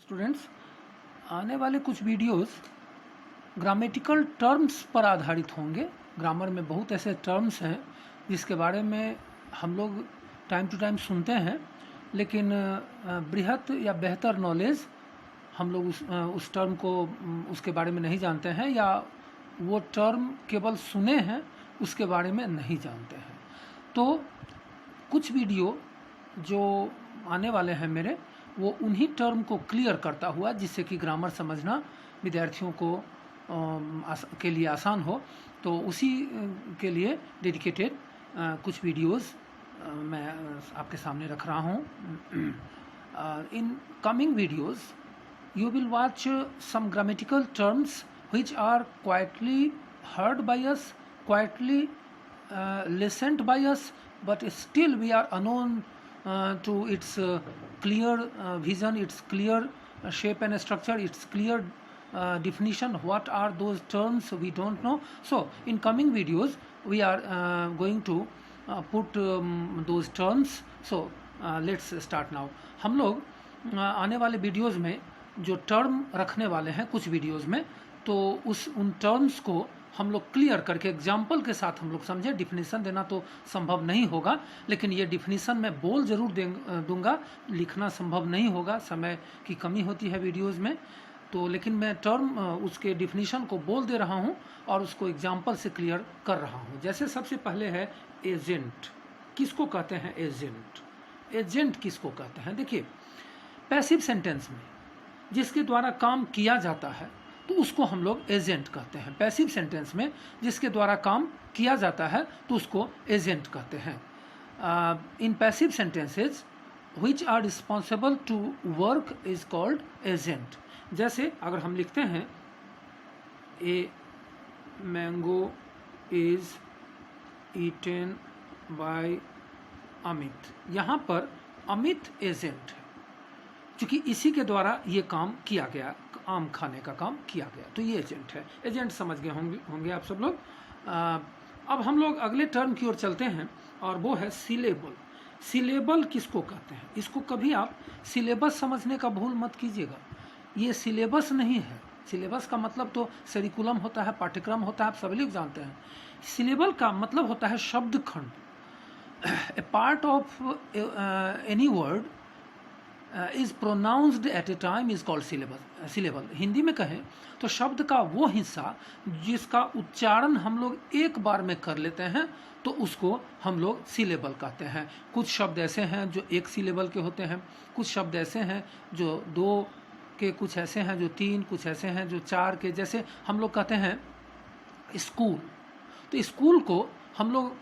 Students, आने वाले कुछ वीडियोस ग्रामेटिकल टर्म्स पर आधारित होंगे। ग्रामर में बहुत ऐसे टर्म्स हैं जिसके बारे में हम लोग टाइम टू टाइम सुनते हैं, लेकिन बृहत या बेहतर नॉलेज हम लोग उस टर्म को उसके बारे में नहीं जानते हैं, या वो टर्म केवल सुने हैं उसके बारे में नहीं जानते हैं। तो कुछ वीडियो जो आने वाले हैं मेरे, वो उन्हीं टर्म को क्लियर करता हुआ, जिससे कि ग्रामर समझना विद्यार्थियों को के लिए आसान हो, तो उसी के लिए डेडिकेटेड कुछ वीडियोस मैं आपके सामने रख रहा हूँ। In coming videos you will watch some grammatical terms which are quietly heard by us, quietly listened by us, but still we are unknown to its clear vision, its clear shape and structure, its clear definition. What are those terms we don't know. So in coming videos we are going to put those terms. So let's start now. हम लोग आने वाले videos में जो term रखने वाले हैं कुछ वीडियोस में, तो उन टर्म्स को हम लोग क्लियर करके एग्जाम्पल के साथ हम लोग समझे। डिफिनीसन देना तो संभव नहीं होगा, लेकिन ये डिफिनीसन मैं बोल ज़रूर दूंगा, लिखना संभव नहीं होगा, समय की कमी होती है वीडियोस में। तो लेकिन मैं टर्म उसके डिफिनीशन को बोल दे रहा हूँ और उसको एग्जाम्पल से क्लियर कर रहा हूँ। जैसे सबसे पहले है एजेंट। किसको कहते हैं एजेंट? एजेंट किसको कहते हैं? देखिए, पैसिव सेंटेंस में जिसके द्वारा काम किया जाता है तो उसको हम लोग एजेंट कहते हैं। पैसिव सेंटेंस में जिसके द्वारा काम किया जाता है तो उसको एजेंट कहते हैं। In passive sentences which are responsible to work is called agent. जैसे अगर हम लिखते हैं a mango is eaten by Amit, यहाँ पर अमित एजेंट है, क्योंकि इसी के द्वारा ये काम किया गया, आम खाने का काम किया गया, तो ये एजेंट है। एजेंट समझ गए होंगे आप सब लोग। अब हम लोग अगले टर्म की ओर चलते हैं और वो है सिलेबल। सिलेबल किसको कहते हैं? इसको कभी आप सिलेबस समझने का भूल मत कीजिएगा। ये सिलेबस नहीं है। सिलेबस का मतलब तो सरिकुलम होता है, पाठ्यक्रम होता है, आप सभी लोग जानते हैं। सिलेबल का मतलब होता है शब्द खंड। A part of any word is pronounced at a time is called syllable. Hindi में कहें तो शब्द का वो हिस्सा जिसका उच्चारण हम लोग एक बार में कर लेते हैं तो उसको हम लोग सिलेबल कहते हैं। कुछ शब्द ऐसे हैं जो एक सिलेबल के होते हैं, कुछ शब्द ऐसे हैं जो दो के, कुछ ऐसे हैं जो तीन, कुछ ऐसे हैं जो चार के। जैसे हम लोग कहते हैं स्कूल, तो स्कूल को हम लोग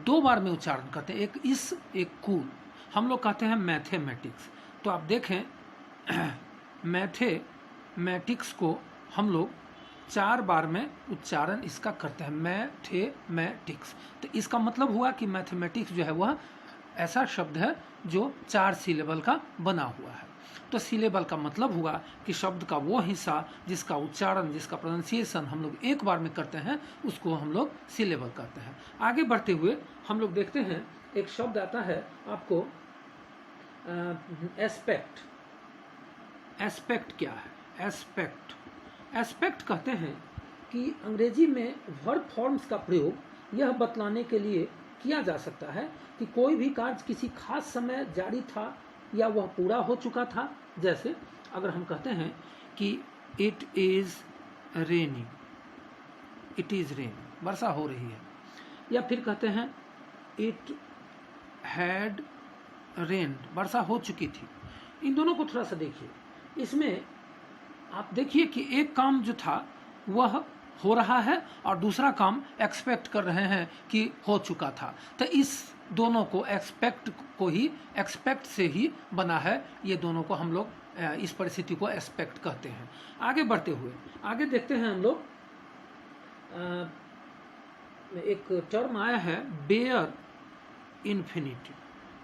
दो बार में उच्चारण करते हैं, एक इस एक कूल। हम लोग कहते हैं मैथमेटिक्स, तो आप देखें मैथमेटिक्स को हम लोग चार बार में उच्चारण इसका करते हैं, मैथमेटिक्स। तो इसका मतलब हुआ कि मैथमेटिक्स जो है वह ऐसा शब्द है जो चार सिलेबल का बना हुआ है। तो सिलेबल का मतलब हुआ कि शब्द का वो हिस्सा जिसका उच्चारण, जिसका प्रोनाउंसिएशन हम लोग एक बार में करते हैं उसको हम लोग सिलेबल कहते हैं। आगे बढ़ते हुए हम लोग देखते हैं एक शब्द आता है आपको एस्पेक्ट। एस्पेक्ट क्या है? एस्पेक्ट कहते हैं कि अंग्रेजी में वर्ब फॉर्म्स का प्रयोग यह बतलाने के लिए किया जा सकता है कि कोई भी कार्य किसी खास समय जारी था या वह पूरा हो चुका था। जैसे अगर हम कहते हैं कि it is raining, it is raining, वर्षा हो रही है, या फिर कहते हैं इट हैड रेन, वर्षा हो चुकी थी। इन दोनों को थोड़ा सा देखिए। इसमें आप देखिए कि एक काम जो था वह हो रहा है और दूसरा काम एक्सपेक्ट कर रहे हैं कि हो चुका था। तो इस दोनों को एक्सपेक्ट से ही बना है। ये दोनों को हम लोग इस परिस्थिति को एक्सपेक्ट कहते हैं। आगे बढ़ते हुए आगे देखते हैं हम लोग एक टर्म आया है बेयर इन्फिनिटिव।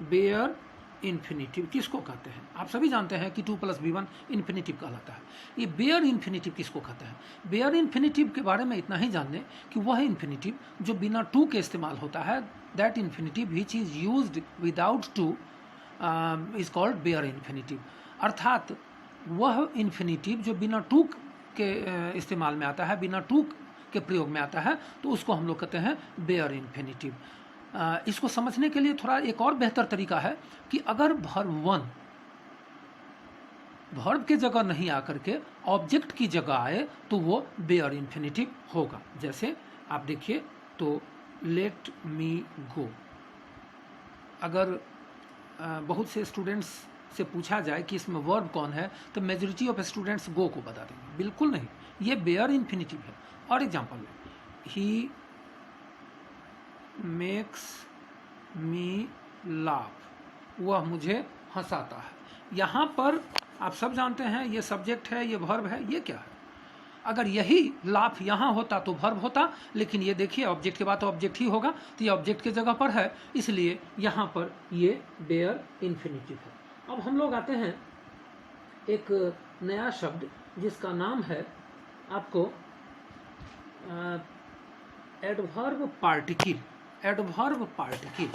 बेयर इन्फिनिटिव किसको कहते हैं? आप सभी जानते हैं कि 2 + B1 इन्फिनिटिव कहलाता है। ये बेयर इन्फिनिटिव किसको कहते हैं? बेयर इन्फिनिटिव के बारे में इतना ही जान लें कि वह इन्फिनिटिव जो बिना टू के इस्तेमाल होता है, that infinitive which is used without to is called bare infinitive. अर्थात वह इन्फिनिटिव जो बिना टू के इस्तेमाल में आता है, बिना टू के प्रयोग में आता है, तो उसको हम लोग कहते हैं बेयर इन्फिनिटिव। इसको समझने के लिए थोड़ा एक और बेहतर तरीका है कि अगर वर्ब वन वर्ब के जगह नहीं आकर के ऑब्जेक्ट की जगह आए तो वो बेयर इन्फिनिटिव होगा। जैसे आप देखिए तो लेट मी गो, अगर बहुत से स्टूडेंट्स से पूछा जाए कि इसमें वर्ब कौन है तो मेजॉरिटी ऑफ स्टूडेंट्स गो को बता देंगे, बिल्कुल नहीं, ये बेयर इन्फिनिटिव है। और एग्जांपल में ही मेक्स मी लाफ, वह मुझे हंसाता है। यहाँ पर आप सब जानते हैं ये सब्जेक्ट है, ये वर्ब है, ये क्या है। अगर यही लाफ यहाँ होता तो वर्ब होता, लेकिन ये देखिए ऑब्जेक्ट के बाद तो ऑब्जेक्ट ही होगा, तो ये ऑब्जेक्ट के जगह पर है, इसलिए यहाँ पर ये बेयर इन्फिनिटिव है। अब हम लोग आते हैं एक नया शब्द जिसका नाम है आपको एडवर्ब पार्टिकल। एडवर्ब पार्टिकल,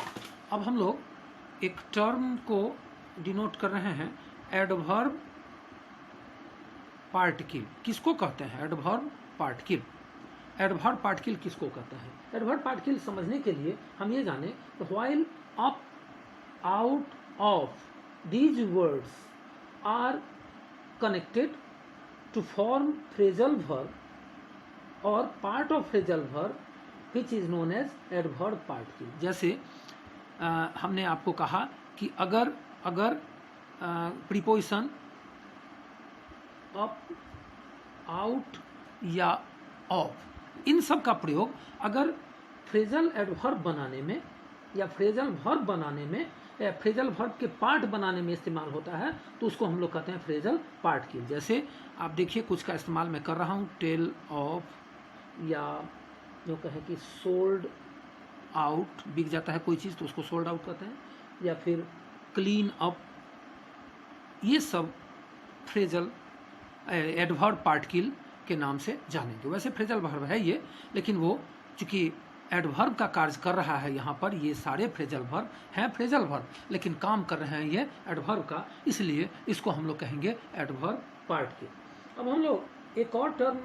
अब हम लोग एक टर्म को डिनोट कर रहे हैं, एडवर्ब पार्टिकल किसको कहते हैं? एडवर्ब पार्टिकल, एडवर्ब पार्टिकल किसको कहते हैं? एडवर्ब पार्टिकल समझने के लिए हम ये जाने while up out of these words are connected to form phrasal verb or part of phrasal verb which is known as adverb particle। जैसे हमने आपको कहा कि अगर प्रीपोजिशन अप, आउट या ऑफ, इन सब का प्रयोग अगर फ्रेजल एडवर्ब बनाने में या फ्रेजल वर्ब बनाने में, फ्रेजल वर्ब के पार्ट बनाने में इस्तेमाल होता है, तो उसको हम लोग कहते हैं फ्रेजल पार्टिकल। जैसे आप देखिए कुछ का इस्तेमाल मैं कर रहा हूँ, टेल ऑफ, या जो कहे कि सोल्ड आउट, बिक जाता है कोई चीज़ तो उसको सोल्ड आउट कहते हैं, या फिर क्लीन अप, ये सब फ्रेजल एडवर्ब पार्टिकल के नाम से जानेंगे। वैसे फ्रेजल वर्ब है ये, लेकिन वो चूंकि एडवर्ब का कार्य कर रहा है यहाँ पर, ये सारे फ्रेजल वर्ब हैं फ्रेजल वर्ब, लेकिन काम कर रहे हैं ये एडवर्ब का, इसलिए इसको हम लोग कहेंगे एडवर्ब पार्टिकल। अब हम लोग एक और टर्म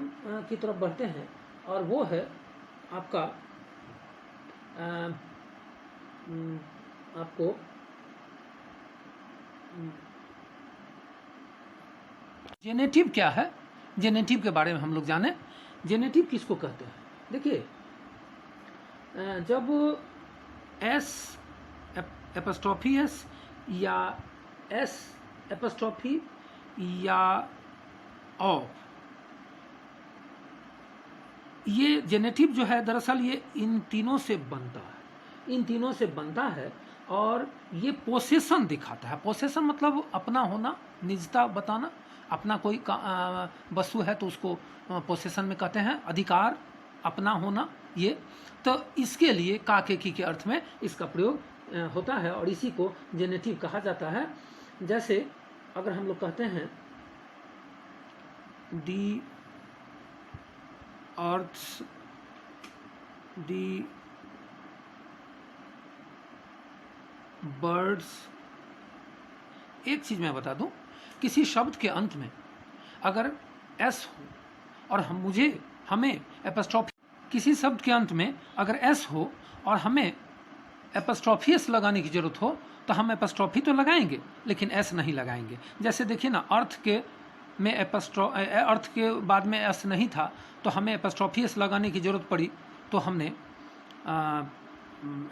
की तरफ बढ़ते हैं और वो है आपका आपको जेनेटिव क्या है, जेनेटिव के बारे में हम लोग जाने। जेनेटिव किसको कहते हैं? देखिए जब एस एपोस्ट्रोफी एस या एस एपोस्ट्रोफी या ऑफ, ये जेनेटिव जो है दरअसल ये इन तीनों से बनता है, इन तीनों से बनता है और ये पोसेशन दिखाता है। पोसेशन मतलब अपना होना, निजता बताना, अपना कोई वस्तु है तो उसको पोसेशन में कहते हैं, अधिकार, अपना होना, ये तो इसके लिए काके की के अर्थ में इसका प्रयोग होता है और इसी को जेनेटिव कहा जाता है। जैसे अगर हम लोग कहते हैं दी अर्थ, दी बर्ड्स, एक चीज मैं बता दूं, किसी शब्द के अंत में अगर एस हो और हमें एपोस्ट्रोफी, किसी शब्द के अंत में अगर एस हो और हमें एपोस्ट्रोफी एस लगाने की जरूरत हो तो हम एपोस्ट्रोफी तो लगाएंगे लेकिन एस नहीं लगाएंगे। जैसे देखिए ना, अर्थ के में अर्थ के बाद में एस नहीं था तो हमें एपोस्ट्रोफी एस लगाने की जरूरत पड़ी तो हमने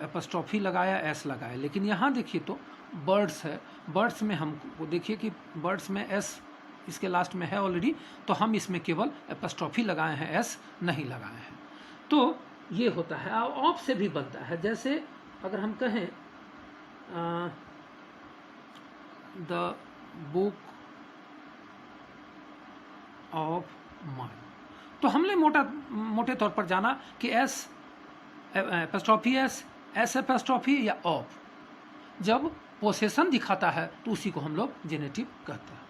एपोस्ट्रोफी लगाया, एस लगाया। लेकिन यहाँ देखिए तो बर्ड्स है, बर्ड्स में हमको देखिए कि बर्ड्स में एस इसके लास्ट में है ऑलरेडी, तो हम इसमें केवल एपोस्ट्रोफी लगाए हैं, एस नहीं लगाए हैं। तो ये होता है। ऑफ से भी बनता है, जैसे अगर हम कहें द बुक ऑफ माइंड, तो हमने मोटे तौर पर जाना कि S apostrophe S, S apostrophe या ऑफ, जब पोसेशन दिखाता है तो उसी को हम लोग जेनेटिव कहते हैं।